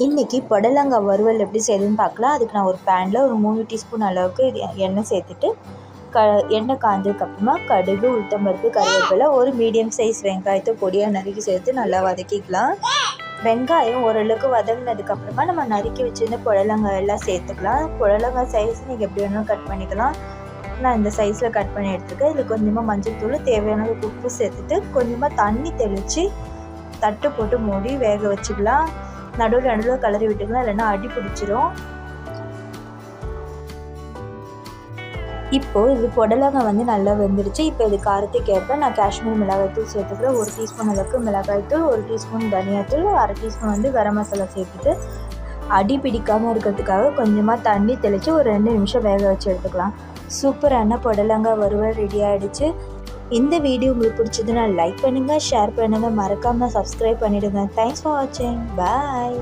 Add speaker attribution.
Speaker 1: இன்றைக்கி புடலங்காய் வறுவல் எப்படி செய்யுதுன்னு பார்க்கலாம். அதுக்கு நான் ஒரு பேனில் ஒரு 3 டீஸ்பூன் அளவுக்கு எண்ணெய் சேர்த்துட்டு எண்ணெய் காஞ்சதுக்கப்புறமா கடுகு, உளுத்தம்பருப்பு, கருவேப்பிலை, ஒரு மீடியம் சைஸ் வெங்காயத்தை பொடியாக நறுக்கி சேர்த்து நல்லா வதக்கிக்கலாம். வெங்காயம் ஓரளவுக்கு வதங்கினதுக்கப்புறமா நம்ம நறுக்கி வச்சுருந்த புடலங்காய் எல்லாம் சேர்த்துக்கலாம். புடலங்காய் சைஸ் நீங்கள் எப்படி வேணாலும் கட் பண்ணிக்கலாம். நான் இந்த சைஸில் கட் பண்ணி எடுத்துருக்கேன். இதில் கொஞ்சமாக மஞ்சள் தூள், தேவையான உப்பு சேர்த்துட்டு கொஞ்சமாக தண்ணி தெளித்து தட்டு போட்டு மூடி வேக வச்சுக்கலாம். நடுவில் கலரி விட்டுக்கலாம், இல்லைன்னா அடி பிடிச்சிரும். இப்போது இது புடலங்காய் நல்லா வெந்துடுச்சு. இப்போ இது காரத்துக்கு ஏற்ப நான் காஷ்மீர் மிளகாய்த்தூள் சேர்த்துக்கிறேன். 1 டீஸ்பூன் அளவுக்கு மிளகாய்த்தூள், 1 டீஸ்பூன் தனியாத்தூள், 1/2 டீஸ்பூன் கரம் மசாலா சேர்த்துட்டு அடி பிடிக்காமல் இருக்கிறதுக்காக கொஞ்சமாக தண்ணி தெளித்து ஒரு 2 நிமிஷம் வேக வச்சு எடுத்துக்கலாம். சூப்பரான புடலங்காய் வறுவல் ரெடி ஆகிடுச்சு. இந்த வீடியோ உங்களுக்கு பிடிச்சதுன்னா லைக் பண்ணுங்கள், ஷேர் பண்ணுங்கள், மறக்காமல் சப்ஸ்கிரைப் பண்ணிவிடுங்க. தேங்க்ஸ் ஃபார் வாட்சிங். பாய்.